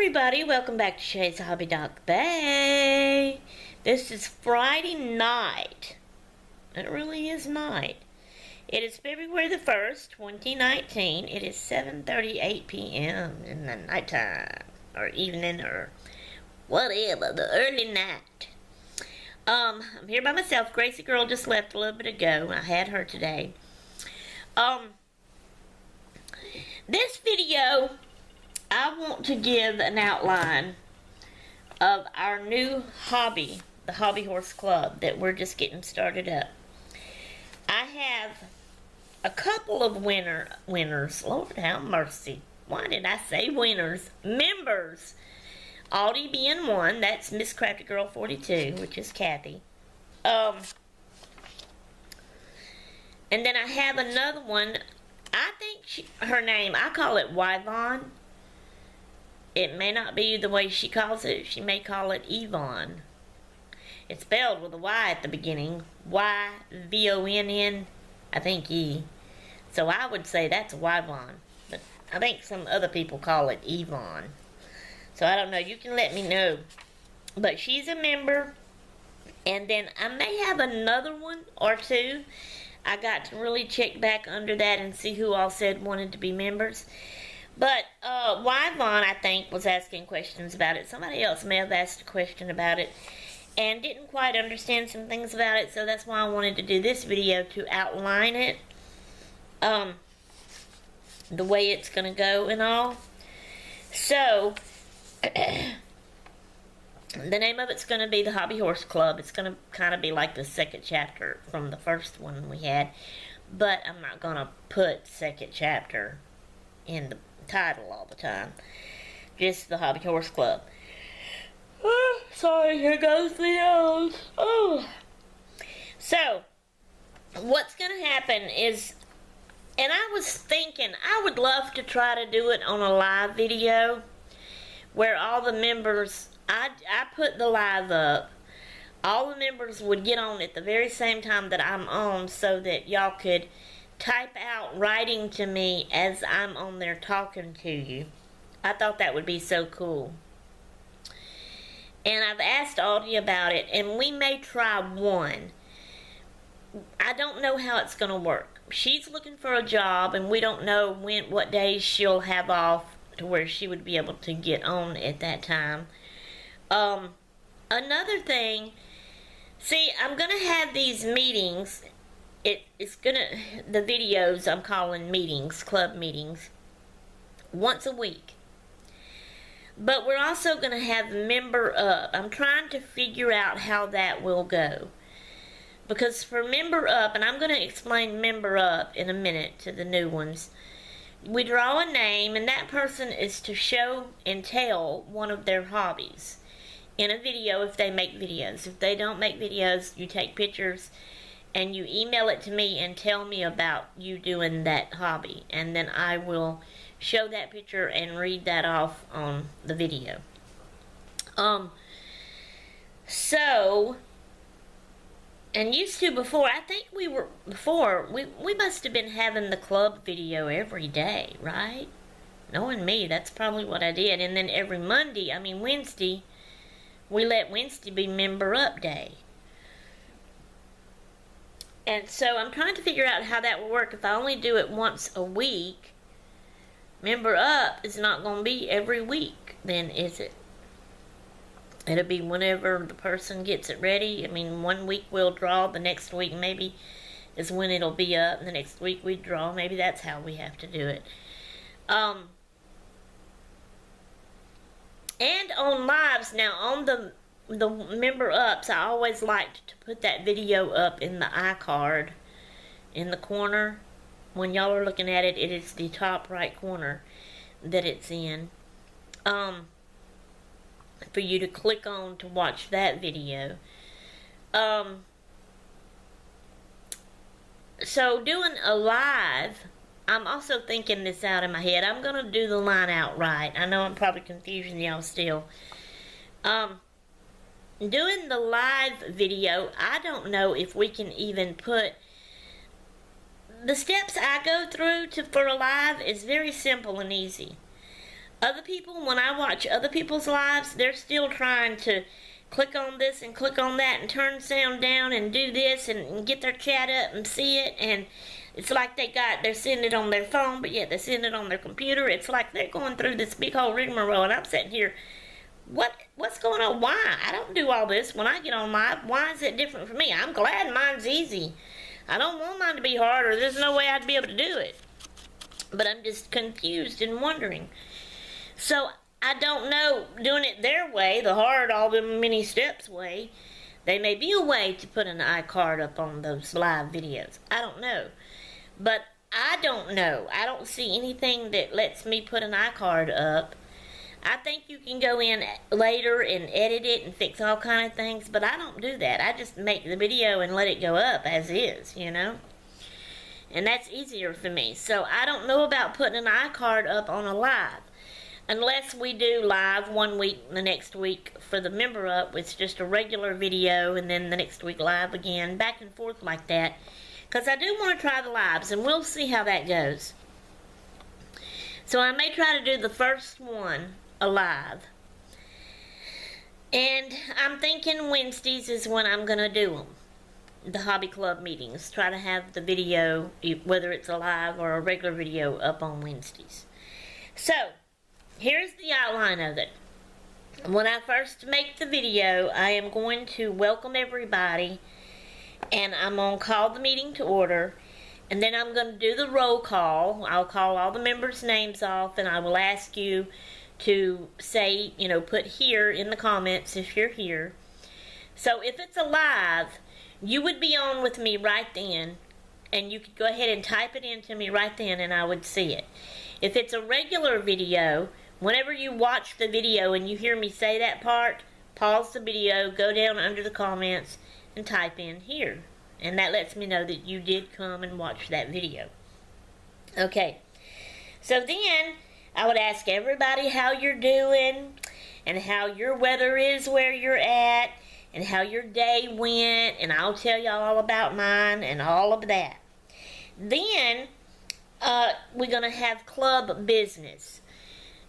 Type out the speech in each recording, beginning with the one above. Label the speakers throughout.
Speaker 1: everybody, welcome back to Shay's Hobby Doc Bay. This is Friday night. It really is night. It is February the 1st, 2019. It is 7:38 p.m. in the nighttime, or evening, or whatever, the early night. I'm here by myself. Gracie girl just left a little bit ago. I had her today. This video, I want to give an outline of our new hobby, the Hobby Horse Club, that we're just getting started up. I have a couple of winners. Lord have mercy. Why did I say winners? Members. Audie being one. That's Miss Crafty Girl 42, which is Kathy. And then I have another one. I think her name, I call it Yvonne. It may not be the way she calls it. She may call it Yvonne. It's spelled with a Y at the beginning. Y-V-O-N-N, I think E. So I would say that's Yvonne. But I think some other people call it Yvonne. So I don't know. You can let me know. But she's a member. And then I may have another one or two. I got to really check back under that and see who all said wanted to be members. But Yvonne, I think, was asking questions about it. Somebody else may have asked a question about it and didn't quite understand some things about it, so that's why I wanted to do this video to outline it, the way it's going to go and all. So, the name of it's going to be the Hobby Horse Club. It's going to kind of be like the second chapter from the first one we had, but I'm not going to put second chapter in the title all the time. Just the Hobby Horse Club. Oh, sorry, here goes the nose. Oh. So, what's going to happen is, and I was thinking, I would love to try to do it on a live video where all the members, I put the live up, all the members would get on at the very same time that I'm on so that y'all could type out writing to me as I'm on there talking to you. I thought that would be so cool. And I've asked Audie about it, and we may try one. I don't know how it's going to work. She's looking for a job, and we don't know what days she'll have off to where she would be able to get on at that time. Another thing, see, I'm going to have these meetings. The videos I'm calling meetings, club meetings, once a week. But we're also going to have member up. I'm trying to figure out how that will go. Because for member up, and I'm going to explain member up in a minute to the new ones, we draw a name, and that person is to show and tell one of their hobbies in a video if they make videos. If they don't make videos, you take pictures and you email it to me and tell me about you doing that hobby. And then I will show that picture and read that off on the video. And used to before, I think we must have been having the club video every day, right? Knowing me, that's probably what I did. And then every Wednesday, we let Wednesday be member up day. And so I'm trying to figure out how that will work. If I only do it once a week, member up is not going to be every week, then is it? It'll be whenever the person gets it ready. 1 week we'll draw, the next week maybe is when it'll be up, and the next week we draw. Maybe that's how we have to do it. And on lives, now on the member ups, I always liked to put that video up in the iCard in the corner. When y'all are looking at it, it is the top right corner that it's in, for you to click on to watch that video. So doing a live, I'm also thinking this out in my head. I'm going to do the line out right. I know I'm probably confusing y'all still. Doing the live video, I don't know if we can even put the steps I go through for a live is very simple and easy. Other people, when I watch other people's lives, they're still trying to click on this and click on that and turn sound down and do this and get their chat up and see it, and it's like they're seeing it on their phone, but yet they're seeing it on their computer. It's like they're going through this big whole rigmarole, and I'm sitting here, what's going on? Why? I don't do all this when I get on live. Why is it different for me? I'm glad mine's easy. I don't want mine to be hard, or there's no way I'd be able to do it. But I'm just confused and wondering. So I don't know, doing it their way, the hard, all the many steps way, there may be a way to put an iCard up on those live videos. I don't know. But I don't know. I don't see anything that lets me put an iCard up. I think you can go in later and edit it and fix all kind of things, but I don't do that. I just make the video and let it go up as is, you know? And that's easier for me. So I don't know about putting an iCard up on a live. Unless we do live one week, the next week for the member up, it's just a regular video, and then the next week live again, back and forth like that. Because I do want to try the lives, and we'll see how that goes. So I may try to do the first one alive. And I'm thinking Wednesdays is when I'm going to do them. The hobby club meetings. Try to have the video, whether it's a live or a regular video, up on Wednesdays. So, here's the outline of it. When I first make the video, I am going to welcome everybody, and I'm going to call the meeting to order, and then I'm going to do the roll call. I'll call all the members' names off, and I will ask you to say, put here in the comments if you're here. So if it's a live, you would be on with me right then, and you could go ahead and type it into me right then, and I would see it. If it's a regular video, whenever you watch the video and you hear me say that part, pause the video, go down under the comments, and type in here. And that lets me know that you did come and watch that video. Okay. So then, I would ask everybody how you're doing, and how your weather is where you're at, and how your day went, and I'll tell y'all all about mine, and all of that. Then, we're going to have club business.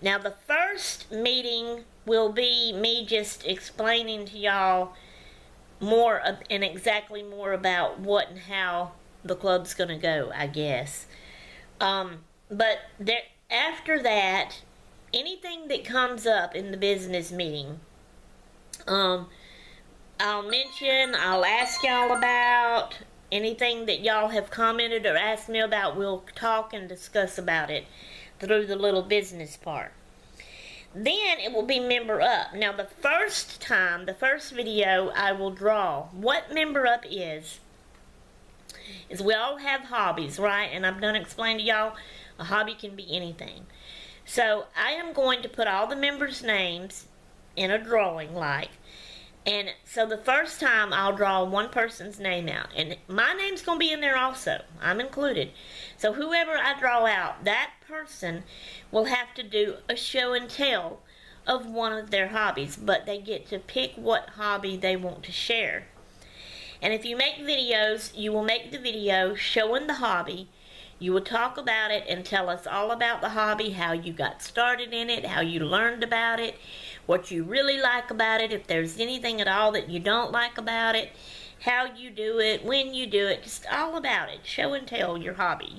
Speaker 1: Now, the first meeting will be me just explaining to y'all more and exactly more about what and how the club's going to go, I guess. But after that, anything that comes up in the business meeting, I'll mention, I'll ask y'all about. Anything that y'all have commented or asked me about, we'll talk and discuss about it through the little business part. Then it will be member up. Now the first video I will draw what member up is we all have hobbies, right? And I'm going to explain to y'all a hobby can be anything. So I am going to put all the members' names in a drawing like. And so the first time I'll draw one person's name out. And my name's going to be in there also. I'm included. So whoever I draw out, that person will have to do a show and tell of one of their hobbies. But they get to pick what hobby they want to share. And if you make videos, you will make the video showing the hobby. You will talk about it and tell us all about the hobby, how you got started in it, how you learned about it, what you really like about it, if there's anything at all that you don't like about it, how you do it, when you do it, just all about it. Show and tell your hobby,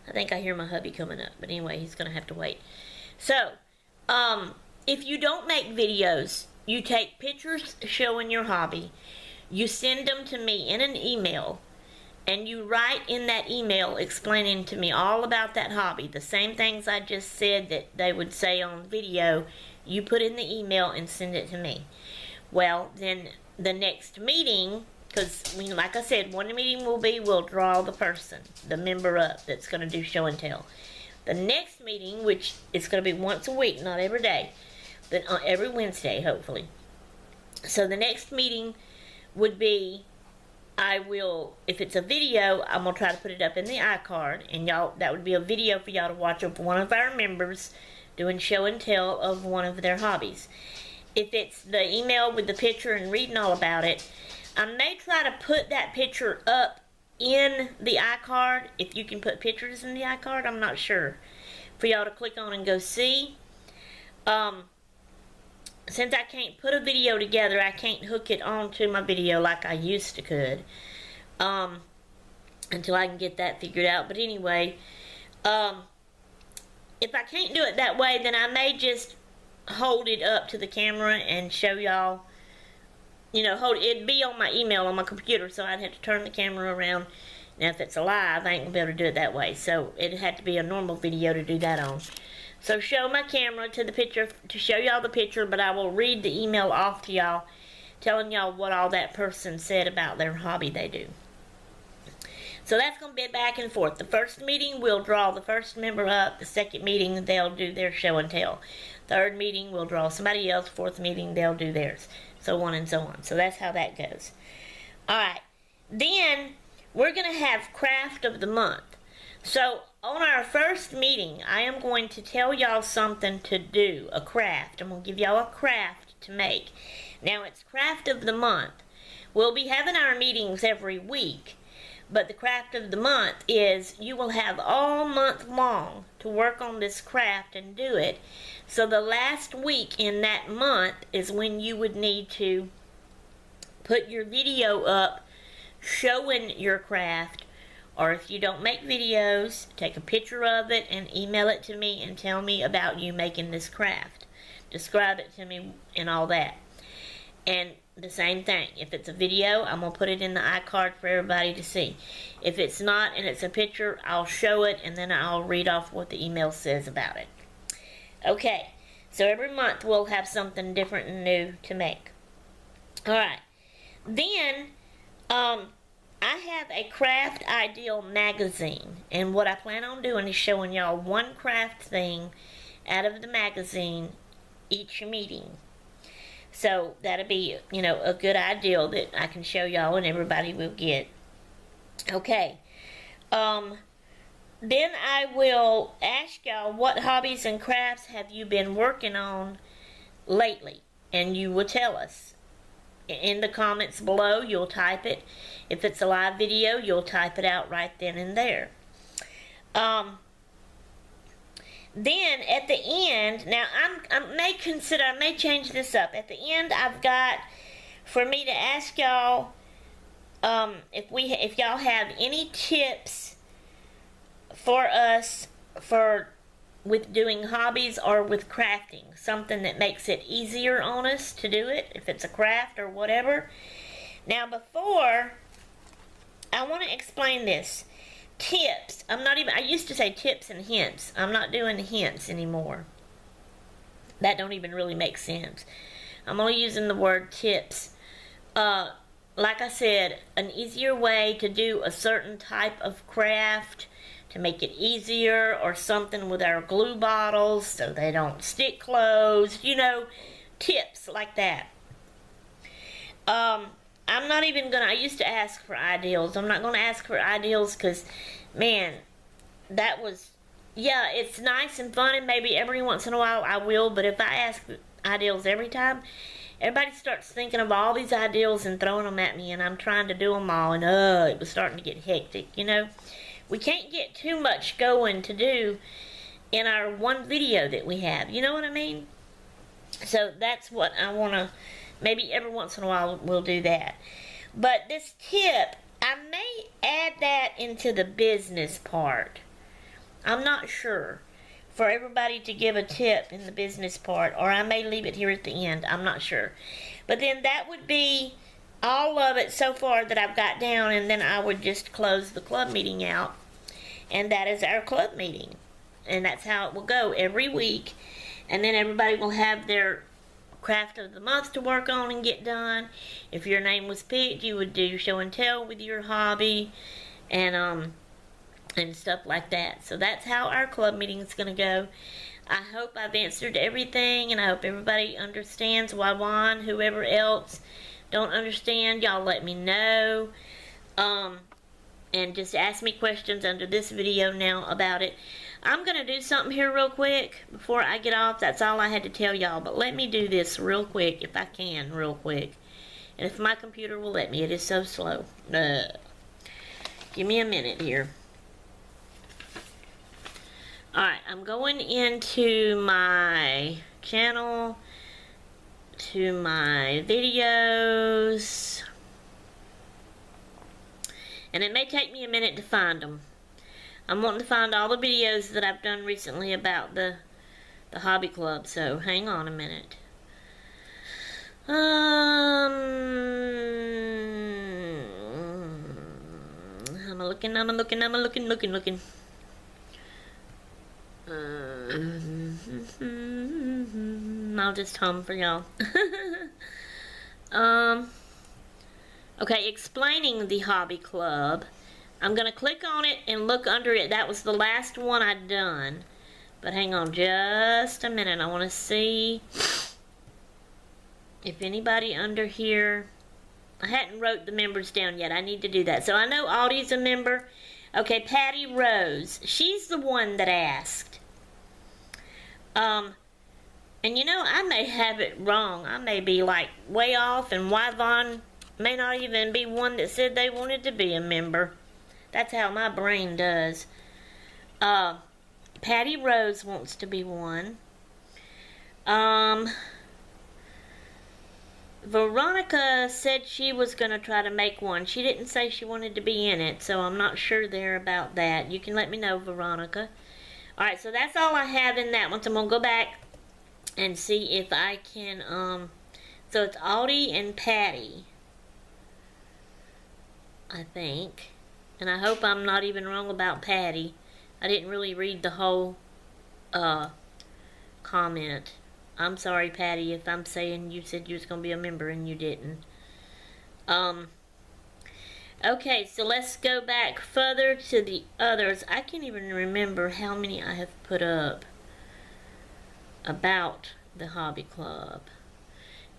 Speaker 1: I think I hear my hubby coming up, but anyway, he's going to have to wait. So, if you don't make videos, you take pictures showing your hobby, you send them to me in an email, and you write in that email explaining to me all about that hobby. The same things I just said that they would say on video, you put in the email and send it to me. Well, then the next meeting, because like I said, one meeting will be we'll draw the person, the member up that's going to do show and tell. The next meeting, which is going to be once a week, not every day, but every Wednesday, hopefully. So the next meeting would be, if it's a video, I'm going to try to put it up in the iCard, and that would be a video for y'all to watch of one of our members doing show and tell of one of their hobbies. If it's the email with the picture and reading all about it, I may try to put that picture up in the iCard. If you can put pictures in the iCard, I'm not sure. for y'all to click on and go see. Since I can't put a video together, I can't hook it onto my video like I used to could. Until I can get that figured out. But anyway, if I can't do it that way, then I may just hold it up to the camera and show y'all. You know, it'd be on my email on my computer, so I'd have to turn the camera around. Now, if it's live, I ain't gonna be able to do it that way. So it had to be a normal video to do that on. So show my camera to the picture to show y'all the picture, but I will read the email off to y'all, telling y'all what all that person said about their hobby they do. So that's going to be back and forth. The first meeting, we'll draw the first member up. The second meeting, they'll do their show and tell. Third meeting, we'll draw somebody else. Fourth meeting, they'll do theirs. So on and so on. So that's how that goes. Alright. Then, we're going to have craft of the month. So, on our first meeting, I am going to tell y'all something to do. A craft. I'm going to give y'all a craft to make. Now, it's craft of the month. We'll be having our meetings every week. But the craft of the month is you will have all month long to work on this craft and do it. So the last week in that month is when you would need to put your video up showing your craft. Or if you don't make videos, take a picture of it and email it to me and tell me about you making this craft. Describe it to me and all that. And the same thing. If it's a video, I'm going to put it in the iCard for everybody to see. If it's not and it's a picture, I'll show it and then I'll read off what the email says about it. Okay, so every month we'll have something different and new to make. Alright, then I have a Craft Ideal magazine, and what I plan on doing is showing y'all one craft thing out of the magazine each meeting. So that'll be, you know, a good ideal that I can show y'all and everybody will get. Okay. Then I will ask y'all what hobbies and crafts have you been working on lately. And you will tell us. In the comments below, you'll type it. If it's a live video, you'll type it out right then and there. Then at the end, now I may change this up. At the end, I've got for me to ask y'all if y'all have any tips for us with doing hobbies or with crafting, something that makes it easier on us to do it, if it's a craft or whatever. Now before, I want to explain this. Tips. I used to say tips and hints. I'm not doing hints anymore. That don't even really make sense. I'm only using the word tips. Like I said, an easier way to do a certain type of craft, to make it easier, or something with our glue bottles so they don't stick closed, you know, tips like that. I'm not even gonna, I used to ask for ideals. I'm not gonna ask for ideals because, man, that was, yeah, it's nice and fun and maybe every once in a while I will, but if I ask ideals every time, everybody starts thinking of all these ideals and throwing them at me and I'm trying to do them all and it was starting to get hectic, you know. We can't get too much going to do in our one video that we have, you know what I mean? So that's what I want to, maybe every once in a while we'll do that. But this tip, I may add that into the business part. I'm not sure. For everybody to give a tip in the business part, or I may leave it here at the end. I'm not sure. But then that would be all of it so far that I've got down, and then I would just close the club meeting out. And that is our club meeting. And that's how it will go every week. And then everybody will have their craft of the month to work on and get done. If your name was picked, you would do show and tell with your hobby and stuff like that. So that's how our club meeting is going to go. I hope I've answered everything, and I hope everybody understands. Juan, whoever else don't understand, y'all let me know. And just ask me questions under this video now about it. I'm going to do something here real quick before I get off. That's all I had to tell y'all. But let me do this real quick, if I can, real quick. And if my computer will let me. It is so slow. Give me a minute here. Alright, I'm going into my channel, to my videos, and it may take me a minute to find them. I'm wanting to find all the videos that I've done recently about the hobby club, so hang on a minute. I'm looking. I'll just hum for y'all. Okay, explaining the hobby club. I'm gonna click on it and look under it. That was the last one I'd done. But hang on just a minute. I want to see if anybody under here. I hadn't wrote the members down yet. I need to do that. So I know Audie's a member. Okay, Patty Rose. She's the one that asked. And you know, I may have it wrong. I may be like way off, and Yvonne may not even be one that said they wanted to be a member. That's how my brain does. Patty Rose wants to be one. Veronica said she was going to try to make one. She didn't say she wanted to be in it, so I'm not sure there about that. You can let me know, Veronica. Alright, so that's all I have in that one. So I'm going to go back and see if I can, so it's Audie and Patty, I think. And I hope I'm not even wrong about Patty. I didn't really read the whole, comment. I'm sorry, Patty, if I'm saying you said you was going to be a member and you didn't. Okay, so let's go back further to the others. I can't even remember how many I have put up about the hobby club.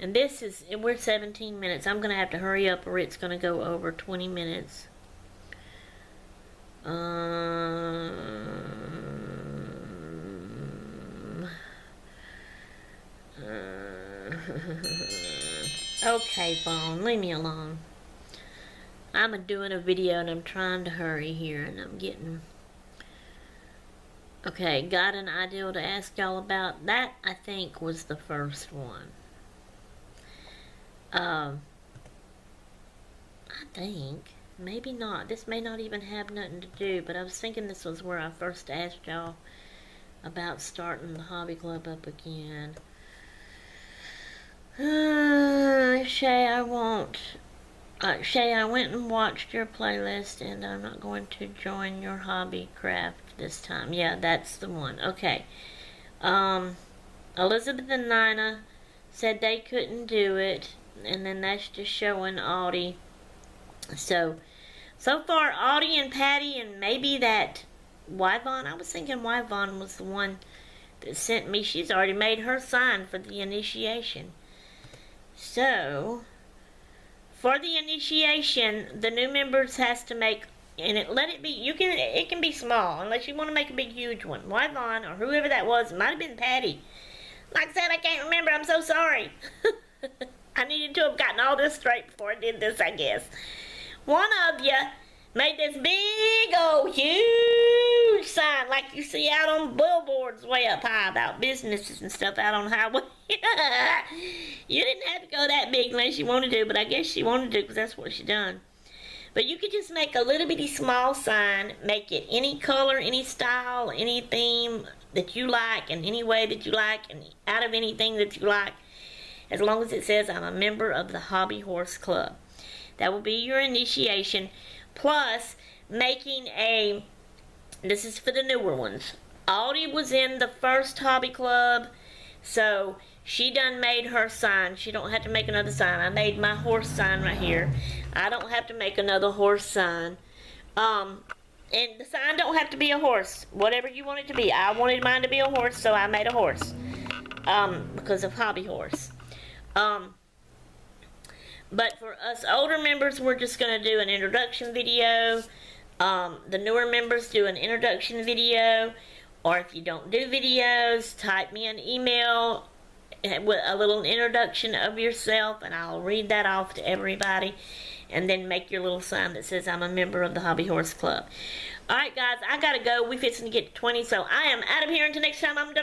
Speaker 1: And this is, we're 17 minutes. I'm going to have to hurry up or it's going to go over 20 minutes. Okay, phone, leave me alone. I'm doing a video and I'm trying to hurry here and I'm getting... Okay, got an idea to ask y'all about. That, I think, was the first one. I think. Maybe not. This may not even have nothing to do, but I was thinking this was where I first asked y'all about starting the hobby club up again. Shay, I won't. Shay, I went and watched your playlist and I'm not going to join your hobby craft this time. Yeah, that's the one. Okay. Elizabeth and Nina said they couldn't do it, and then that's just showing Audie. So far, Audie and Patty and maybe that Yvonne. I was thinking Yvonne was the one that sent me. She's already made her sign for the initiation. So, for the initiation, the new members has to make, and let it be, it can be small, unless you want to make a big, huge one. Yvonne, or whoever that was, it might have been Patty. Like I said, I can't remember, I'm so sorry. I needed to have gotten all this straight before I did this, I guess. One of you made this big old huge sign like you see out on billboards way up high about businesses and stuff out on highway. You didn't have to go that big unless you wanted to, but I guess she wanted to because that's what she done. But you could just make a little bitty small sign, make it any color, any style, any theme that you like, and any way that you like, and out of anything that you like, as long as it says I'm a member of the Hobby Horse Club. That will be your initiation, plus making a, this is for the newer ones. Audie was in the first hobby club, so she done made her sign. She don't have to make another sign. I made my horse sign right here. I don't have to make another horse sign. And the sign don't have to be a horse. Whatever you want it to be. I wanted mine to be a horse, so I made a horse. Because of hobby horse. But for us older members, we're just going to do an introduction video. The newer members do an introduction video. Or if you don't do videos, type me an email with a little introduction of yourself, and I'll read that off to everybody. And then make your little sign that says I'm a member of the Hobby Horse Club. Alright guys, I gotta go. We fixing to get to 20, so I am out of here until next time. I'm done.